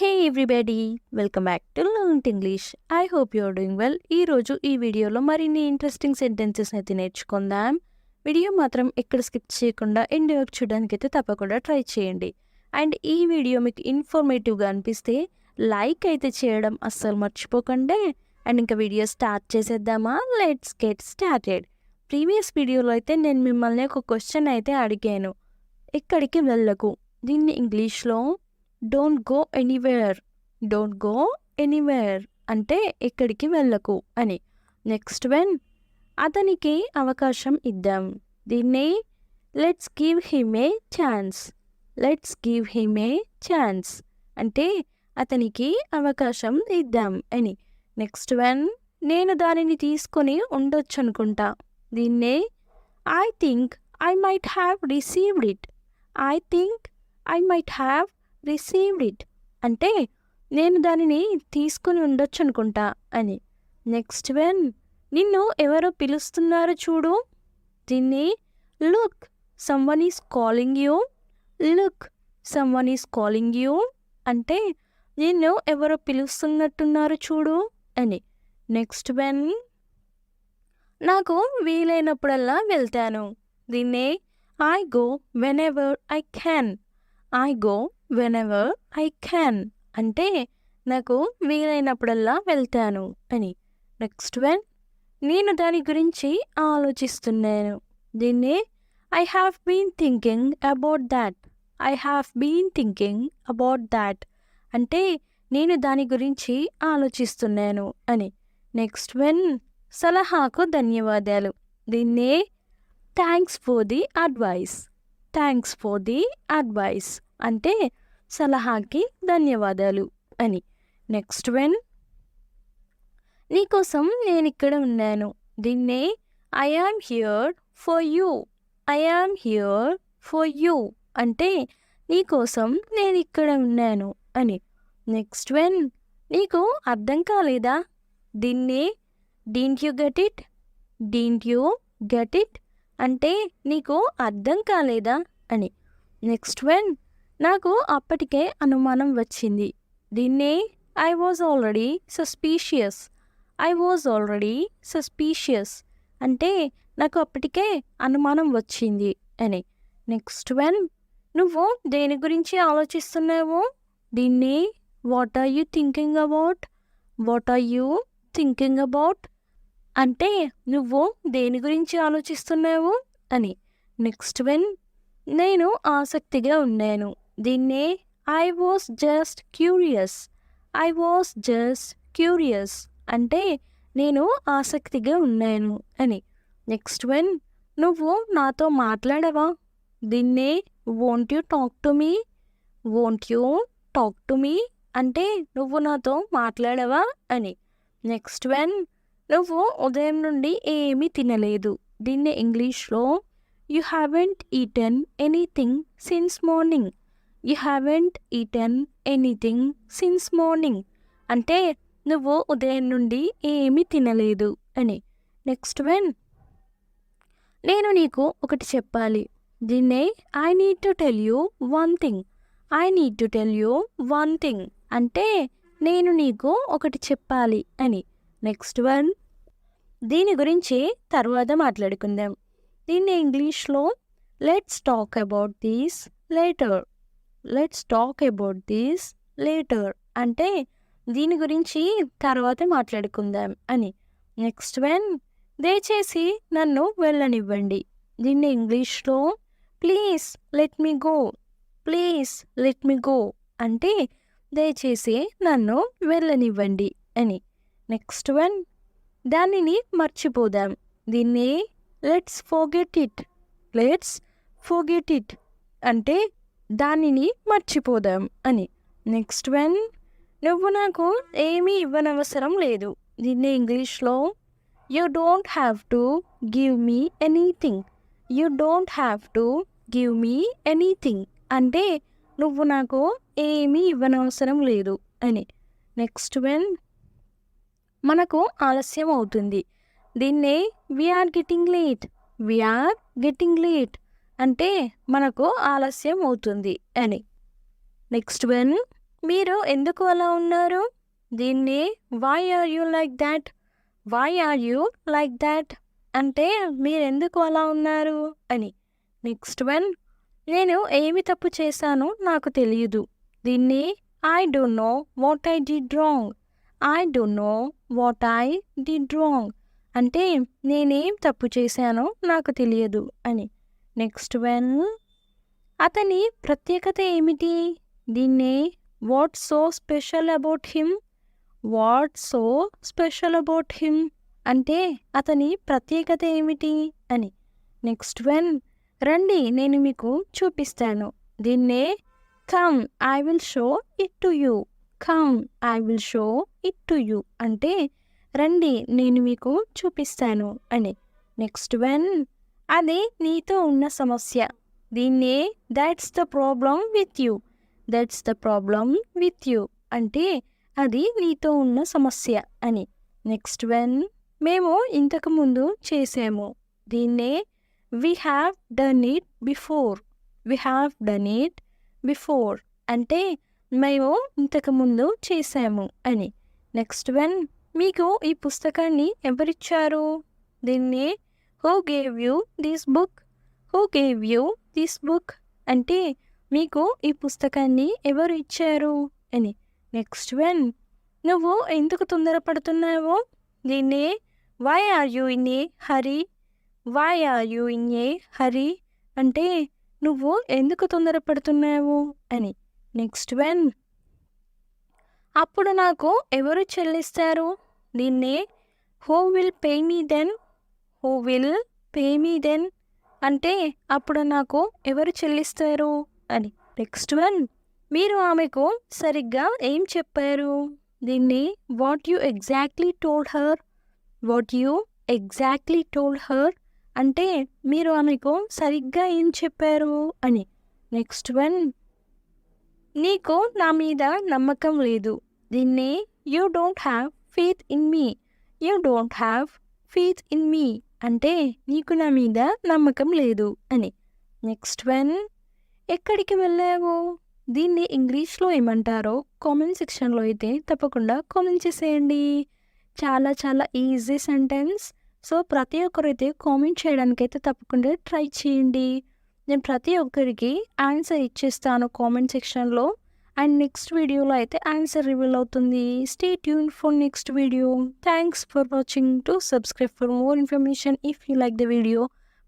Hey everybody, welcome back to Learnt English. I hope you are doing well. ఈ రోజు ఈ వీడియోలో మరిన్ని ఇంట్రెస్టింగ్ సెంటెన్సెస్ అయితే నేర్చుకుందాం. వీడియో మాత్రం ఎక్కడ స్కిప్ చేయకుండా ఎండ్ వరకు చూడడానికి అయితే తప్పకుండా ట్రై చేయండి. అండ్ ఈ వీడియో మీకు ఇన్ఫర్మేటివ్గా అనిపిస్తే లైక్ అయితే చేయడం అస్సలు మర్చిపోకండి. అండ్ ఇంకా వీడియో స్టార్ట్ చేసేద్దామా? Let's get started. ప్రీవియస్ వీడియోలో అయితే నేను మిమ్మల్ని ఒక క్వశ్చన్ అయితే అడిగాను. ఎక్కడికి వెళ్ళకు, దీన్ని ఇంగ్లీష్లో don't go anywhere, don't go anywhere అంటే ఎక్కడికి వెళ్ళకు అని. నెక్స్ట్ వన్, అతనికి అవకాశం ఇద్దాం, దీన్ని let's give him a chance, let's give him a chance అంటే అతనికి అవకాశం ఇద్దాం అని. నెక్స్ట్ వన్, నేను దానిని తీసుకొని ఉండొచ్చు అనుకుంటా, దీన్నే I think I might have received it, I think I might have received it అంటే నేను దానిని తీసుకుని ఉండొచ్చు అనుకుంటా అని. నెక్స్ట్ వన్, నిన్ను ఎవరో పిలుస్తున్నారు చూడు, దీన్ని look someone is calling you, look someone is calling you అంటే నిన్ను ఎవరో పిలుస్తున్నట్టున్నారు చూడు అని. నెక్స్ట్ వన్, నాకు వీలైనప్పుడల్లా వెళ్తాను, దీన్నే I go when ever I can, I go whenever I can అంటే నాకు వీలైనప్పుడల్లా వెళ్తాను అని. నెక్స్ట్ వన్, నేను దాని గురించి ఆలోచిస్తున్నాను, దీన్ని I have been thinking about that, I have been thinking about that అంటే నేను దాని గురించి ఆలోచిస్తున్నాను అని. నెక్స్ట్ వన్, సలహాకు ధన్యవాదాలు, దీన్నే thanks for the advice, thanks for the advice అంటే సలహాకి ధన్యవాదాలు అని. నెక్స్ట్ వన్, నీకోసం నేను ఇక్కడ ఉన్నాను, దీన్నే I am here for you, I am here for you అంటే నీకోసం నేను ఇక్కడ ఉన్నాను అని. నెక్స్ట్ వన్, నీకు అర్థం కాలేదా, దీన్నే didn't you get it, didn't you get it అంటే నీకు అర్థం కాలేదా అని. నెక్స్ట్ వన్, నాకు అప్పటికే అనుమానం వచ్చింది, దీన్నే I was already suspicious, I was already suspicious అంటే నాకు అప్పటికే అనుమానం వచ్చింది అని. నెక్స్ట్ వన్, నువ్వు దేని గురించి ఆలోచిస్తున్నావు, దీన్ని what are you thinking about, what are you thinking about అంటే నువ్వు దేని గురించి ఆలోచిస్తున్నావు అని. నెక్స్ట్ వన్, నేను ఆసక్తిగా ఉన్నాను, దీన్నే I was just curious, I was just curious అంటే నేను ఆసక్తిగా ఉన్నాను అని. నెక్స్ట్ వన్, నువ్వు నాతో మాట్లాడవా, దీన్నే won't you talk to me, won't you talk to me అంటే నువ్వు నాతో మాట్లాడవా అని. నెక్స్ట్ వన్, నువ్వు ఉదయం నుండి ఏమీ తినలేదు, దీన్ని ఇంగ్లీష్లో you haven't eaten anything since morning, you haven't eaten anything since morning అంటే నువ్వు ఉదయం నుండి ఏమీ తినలేదు అని. నెక్స్ట్ వన్, నేను నీకు ఒకటి చెప్పాలి, దీన్నే I need to tell you one thing, I need to tell you one thing అంటే నేను నీకు ఒకటి చెప్పాలి అని. నెక్స్ట్ వన్, దీని గురించి తర్వాత మాట్లాడుకుందాం, దీన్ని ఇంగ్లీష్లో let's talk about these later, let's talk about these later అంటే దీని గురించి తర్వాత మాట్లాడుకుందాం అని. నెక్స్ట్ వన్, దయచేసి నన్ను వెళ్ళనివ్వండి, దీన్ని ఇంగ్లీష్లో please let me go, please let me go అంటే దయచేసి నన్ను వెళ్ళనివ్వండి అని. నెక్స్ట్ వన్, దానిని మర్చిపోదాం, దీన్ని let's forget it, let's forget it అంటే దానిని మర్చిపోదాం అని. నెక్స్ట్ వన్, నువ్వు నాకు ఏమీ ఇవ్వనవసరం లేదు, దీన్ని ఇంగ్లీష్లో you don't have to give me anything, you don't have to give me anything అంటే నువ్వు నాకు ఏమీ ఇవ్వనవసరం లేదు అని. నెక్స్ట్ వన్, మనకు ఆలస్యం అవుతుంది, దీన్నే we're getting late, we're getting late అంటే మనకు ఆలస్యం అవుతుంది అని. నెక్స్ట్ వన్, మీరు ఎందుకు అలా ఉన్నారు? దీన్ని why are you like that? Why are you like that అంటే మీరెందుకు అలా ఉన్నారు అని. నెక్స్ట్ వన్, నేను ఏమి తప్పు చేశానో నాకు తెలియదు. దీన్ని I don't know what I did wrong. I don't know what I did wrong అంటే నేనేం తప్పు చేశానో నాకు తెలియదు అని. నెక్స్ట్ వన్, అతని ప్రత్యేకత ఏమిటి? దీన్ని what so special about him. What so special about him అంటే అతని ప్రత్యేకత ఏమిటి అని. నెక్స్ట్ వన్, రండి నేను మీకు చూపిస్తాను. దీన్నే come I will show it to you. Come I will show it to you అంటే రండి నేను మీకు చూపిస్తాను అని. నెక్స్ట్ వన్, అది నీతో ఉన్న సమస్య. దీన్నే that's the problem with you. That's the problem with you అంటే అది నీతో ఉన్న సమస్య అని. నెక్స్ట్ వన్, మేము ఇంతకుముందు చేసాము. దీన్నే we have done it before. We have done it before అంటే మేము ఇంతకుముందు చేసాము అని. నెక్స్ట్ వన్, మీకు ఈ పుస్తకాన్ని ఎవరిచ్చారు? దీన్ని who gave you this book. Who gave you this book అంటే మీకు ఈ పుస్తకాన్ని ఎవరు ఇచ్చారు అని. నెక్స్ట్ వన్, నువ్వు ఎందుకు తొందరపడుతున్నావు? దీన్ని why are you in a hurry. Why are you in a hurry అంటే నువ్వు ఎందుకు తొందరపడుతున్నావు అని. నెక్స్ట్ వన్, అప్పుడు నాకు ఎవరు చెల్లిస్తారు? దీన్నే who will pay me then. Who will pay me then అంటే అప్పుడు నాకు ఎవరు చెల్లిస్తారు అని. నెక్స్ట్ వన్, మీరు ఆమెకు సరిగ్గా ఏం చెప్పారు? దీన్ని what you exactly told her. What you exactly told her అంటే మీరు ఆమెకు సరిగ్గా ఏం చెప్పారు అని. నెక్స్ట్ వన్, నీకు నా మీద నమ్మకం లేదు. దీన్ని you don't have faith in me. You don't have faith in me అంటే నీకు నా మీద నమ్మకం లేదు అని. నెక్స్ట్ వన్, ఎక్కడికి వెళ్ళావు? దీన్ని ఇంగ్లీష్లో ఏమంటారో కామెంట్ సెక్షన్లో అయితే తప్పకుండా కామెంట్ చేసేయండి. చాలా చాలా ఈజీ సెంటెన్స్. సో ప్రతి ఒక్కరైతే కామెంట్ చేయడానికైతే తప్పకుండా ట్రై చేయండి. నేను ప్రతి ఒక్కరికి ఆన్సర్ ఇచ్చేస్తాను కామెంట్ సెక్షన్లో. అండ్ నెక్స్ట్ వీడియోలో అయితే ఆన్సర్ రివీల్ అవుతుంది. Stay tune for next video. Thanks for watching. To subscribe for more information. If you like the video,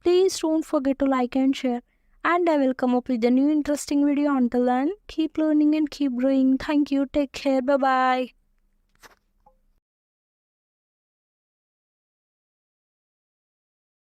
please don't forget to like and share. And I will come up with a new interesting video. Until then, keep learning and keep growing. Thank you. Take care. Bye bye.